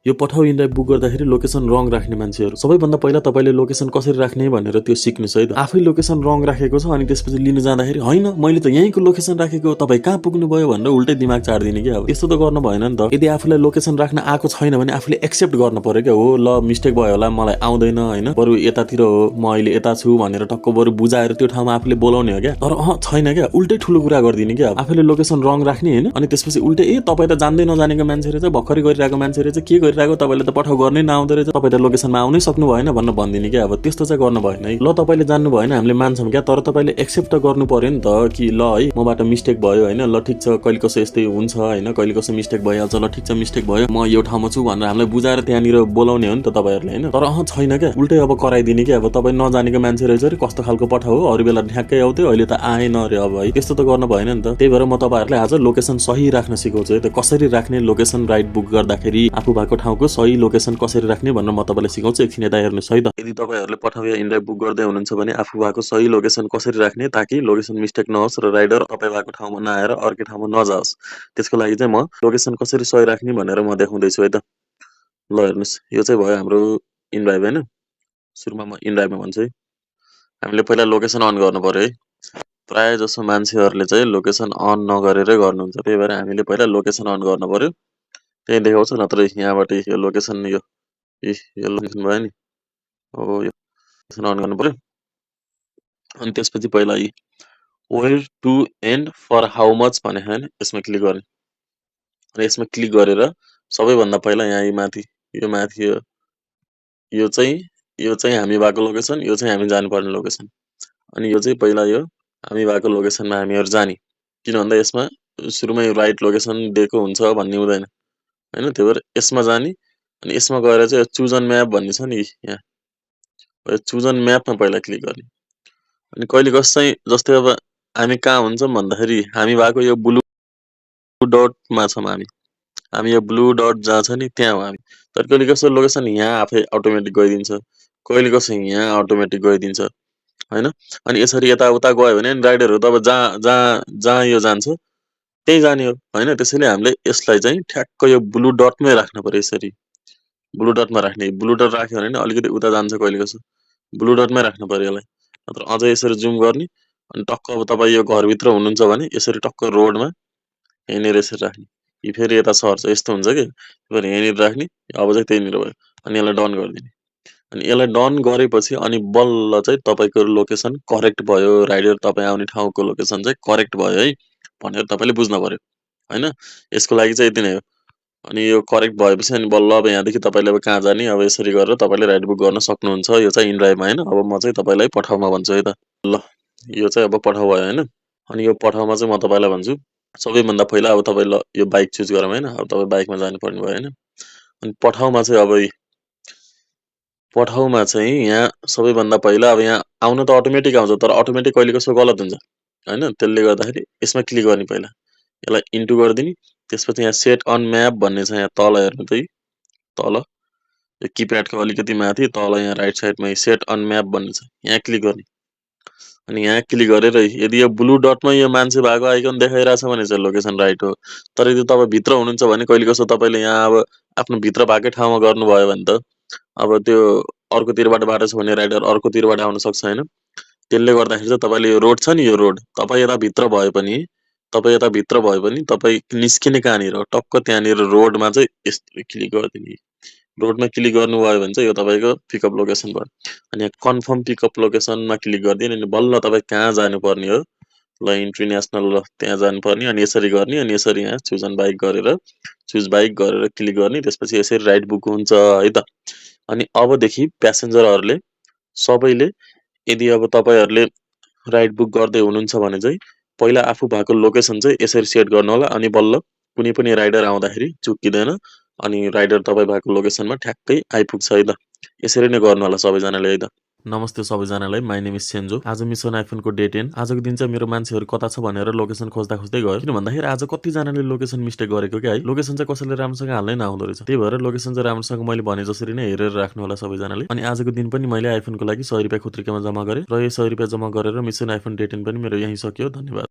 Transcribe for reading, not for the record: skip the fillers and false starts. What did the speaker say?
यो पठाउ इनड्राइभ बुक गर्दाखेरि लोकेसन रङ राख्ने मान्छेहरू सबैभन्दा पहिला तपाईले लोकेसन कसरी राख्ने भनेर त्यो सिक्नुस् है त। आफै लोकेसन रङ राखेको छ अनि त्यसपछि लिन जाँदाखेरि हैन मैले त यहीँको लोकेसन राखेको तपाई कहाँ पुग्नु भयो भनेर उल्टै दिमाग चाड्दिने के। अब यस्तो त गर्न भएन नि त। यदि आफूलाई लोकेसन राख्न आएको छैन भने आफूले एक्सेप्ट गर्न पर्यो के। हो ल मिस्टेक भयो होला मलाई आउँदैन हैन बरु यतातिर हो म अहिले यता छु भनेर टक्क बरु बुझाएर त्यो ठाउँमा आफूले बोलाउने हो क्या। तर छैन क्या उल्टै ठुलो कुरा गर्दिने के। आफूले लोकेसन रङ राख्ने हैन अनि त्यसपछि उल्टै तपाई त जान्दै नजानेको मान्छे रहेछ भर्खरै गरिरहेको मान्छे रहेछ के गरिरहेको तपाईले त पठाउ गर्नै नआउँदो रहेछ तपाई त लोकेसनमा आउनै सक्नु भएन भन्न भन्दिने के। अब त्यस्तो चाहिँ गर्न भएन है। ल तपाईले जान्नु भएन हामीले मान्छौँ क्या तर तपाईले एक्सेप्ट गर्नु पर्यो नि त कि ल है मबाट मिस्टेक भयो हैन ल ठीक छ कहिले कसो यस्तै हुन्छ हैन कहिले कसो मिस्टेक भइहाल्छ ल ठीक छ मिस्टेक भयो म यो ठाउँमा छु भनेर हामीलाई बुझाएर त्यहाँनिर बोलाउने हो नि त तपाईहरुले हैन। तर छैन क्या उल्टै अब कराइदिने के। अब तपाई नजानेको मान्छे रहेछ रे कस्तो खालको पठाउ हो अरु बेला ठ्याक्कै आउँथ्यो अहिले त आएन रे अब है त्यस्तो त गर्न भएन नि त। त्यही भएर म तपाईहरुलाई आज लोकेसन सही राख्न सिकाउँछु है त। कसरी राख्ने लोकेसन राइड बुक गर्दाखेरि आफू भएको ठाउँको सही लोकेसन कसरी राख्ने भनेर म तपाईलाई सिकाउँछु एकछिन यता हेर्नुस् है त। यदि तपाईहरुले पठाउ या इनड्राइभ बुक गर्दै हुनुहुन्छ भने आफू भएको सही लोकेसन कसरी राख्ने ताकि लोकेसन मिस्टेक नहोस् र राइडर तपाई भएको ठाउँमा नआएर अर्कै ठाउँमा नजाओस्। त्यसको लागि चाहिँ म लोकेसन कसरी सही राख्ने भनेर म देखाउँदै छु है त। ल हेर्नुस् यो चाहिँ भयो हाम्रो इनड्राइभ हैन। सुरुमा म इनड्राइभमा भन्छु है। हामीले पहिला लोकेसन अन गर्नु पर्यो है। प्राय जसो मान्छेहरुले चाहिँ लोकेसन अन नगरेरै गर्नुहुन्छ त्यही भएर हामीले पहिला लोकेसन अन गर्नु पर्यो। त्यही देखाउँछ नत्र यहाँबाट यो लोकेसन यो लोकेसन भयो नि हो यो लोकेसन अन गर्नु पर्यो। अनि त्यसपछि पहिला where to and for how much भने हैन यसमा क्लिक गर्ने। अनि यसमा क्लिक गरेर सबैभन्दा पहिला यहाँ माथि यो चाहिँ हामी भएको लोकेसन यो चाहिँ हामी जानुपर्ने लोकेसन। अनि यो चाहिँ पहिला यो हामी भएको लोकेसनमा हामीहरु जाने। किन भन्दा यसमा सुरुमै राइट लोकेसन दिएको हुन्छ भन्ने हुँदैन हैन। त्यही भएर यसमा जाने अनि यसमा गएर चाहिँ चुज अन म्याप भन्ने छ नि यहाँ चुज अन म्यापमा पहिला क्लिक गर्ने। अनि कहिले कस चाहिँ जस्तै अब हामी कहाँ हुन्छौं भन्दाखेरि हामी भएको यो ब्लु डटमा छौं हामी यो ब्लु डट जहाँ छ नि त्यहाँ हो हामी। तर कहिले कसो लोकेसन यहाँ आफै अटोमेटिक गइदिन्छ कहिले कसो यहाँ अटोमेटिक गइदिन्छ हैन। अनि यसरी यता उता गयो भने राइडरहरु त अब जहाँ यो जान्छ त्यही जाने हो हैन। त्यसैले हामीले यसलाई चाहिँ ठ्याक्क यो ब्लु डटमै राख्नु पर्यो। यसरी ब्लु डटमा राख्ने ब्लु डट राख्यो भने अलिकति उता जान्छ कहिले कसो ब्लु डटमै राख्नु पर्यो यसलाई। नत्र अझ यसरी जुम गर्ने अनि टक्क अब तपाई यो घर भित्र हुनुहुन्छ भने यसरी टक्क रोडमा यहीँनिर यसरी राख्ने। यी फेरि यता सर्छ यस्तो हुन्छ के फेरि यहीँनिर राख्ने अब चाहिँ त्यहीँनिर भयो। अनि यसलाई डन गरिदिने। अनि यसलाई डन गरेपछि अनि बल्ल चाहिँ तपाईको लोकेसन करेक्ट भयो राइडर तपाई आउने ठाउँको लोकेसन चाहिँ करेक्ट भयो है भनेर तपाईले बुझ्न पर्यो हैन। यसको लागि चाहिँ यति नै हो। अनि यो करेक्ट भएपछि अनि बल्ल अब यहाँदेखि तपाईले अब कहाँ जाने अब यसरी गरेर तपाईले राइड बुक गर्न सक्नुहुन्छ। यो चाहिँ इनड्राइभमा हैन। अब म चाहिँ तपाईलाई पठाउमा भन्छु है त। ल यो चाहिँ अब पठाउ भयो हैन। अनि यो पठाउमा चाहिँ म तपाईलाई भन्छु सबैभन्दा पहिला अब तपाईँ ल यो बाइक चुज गरौँ हैन। अब तपाईँ बाइकमा जानुपर्ने भयो हैन। अनि पठाउमा चाहिँ अब पठाउमा चाहिँ यहाँ सबैभन्दा पहिला अब यहाँ आउन त अटोमेटिक आउँछ तर अटोमेटिक कहिले कसो गलत हुन्छ हैन। त्यसले गर्दाखेरि यसमा क्लिक गर्ने पहिला यसलाई इन्टु गरिदिने। त्यसपछि यहाँ सेट अन म्याप भन्ने छ यहाँ तल हेर्नु त तल यो किप्याडको अलिकति माथि तल यहाँ राइट साइडमा सेट अन म्याप भन्ने छ यहाँ क्लिक गर्ने। अनि यहाँ क्लिक गरेर यदि यो ब्लु डटमा यो मान्छे भएको आइकन देखाइरहेछ भने चाहिँ लोकेसन राइट हो। तर यदि तपाई भित्र हुनुहुन्छ भने कहिले कसो तपाईले यहाँ अब आफ्नो भित्र भएकै ठाउँमा गर्नुभयो भने त अब त्यो अर्कोतिरबाट बाटो छ भने राइडर अर्कोतिरबाट आउन सक्छ हैन। त्यसले गर्दाखेरि चाहिँ तपाईले यो रोड छ नि यो रोड तपाई यता भित्र भए पनि तपाई निस्किने कहाँनिर हो टक्क त्यहाँनिर रोडमा चाहिँ यस्तो क्लिक गरिदिने। रोडमा क्लिक गर्नुभयो भने चाहिँ यो तपाईको पिकअप लोकेसन भयो। अनि यहाँ कन्फर्म पिकअप लोकेसनमा क्लिक गरिदिने अनि बल्ल तपाई कहाँ जानुपर्ने हो ल इन्टरनेसनल ल त्यहाँ जानुपर्ने अनि यसरी गर्ने अनि यसरी यहाँ चुज अन बाइक गरेर क्लिक गर्ने। त्यसपछि यसरी राइड बुक हुन्छ है त। अनि अबदेखि प्यासेन्जरहरुले सबैले यदि अब तपाईहरुले राइड बुक गर्दै हुनुहुन्छ भने चाहिँ पहिला आफू भएको लोकेसन चाहिँ यसरी सेट गर्नु होला। अनि बल्ल कुनै पनि राइडर आउँदाखेरि चुक्किदैन अनि राइडर तपाई भएको लोकेसनमा ठ्याक्कै आइपुग्छ है त। यसरी नै गर्नु होला सबैजनाले है त। नमस्ते सबैजनालाई माइ नेम इज सेन्जो। आज मिसन आइफोनको डे 10 आजको दिन चाहिँ मेरो मान्छेहरु कता छ भनेर लोकेसन खोज्दा खोज्दै गयो। किन भन्दाखेरि आज कति जनाले लोकेसन मिस्टेक गरेको के है। लोकेसन चाहिँ कसैले राम्रोसँग हाल्नै नआउँदो रहेछ। त्यही भएर लोकेसन चाहिँ राम्रोसँग मैले भने जसरी नै हेरेर राख्नु होला सबैजनाले। अनि आजको दिन पनि मैले आइफोनको लागि 100 रुपैयाँ खुत्रीकामा जम्मा गरे र यो 100 रुपैयाँ जम्मा गरेर मिसन आइफोन डे 10 पनि मेरो यही सकियो। धन्यवाद।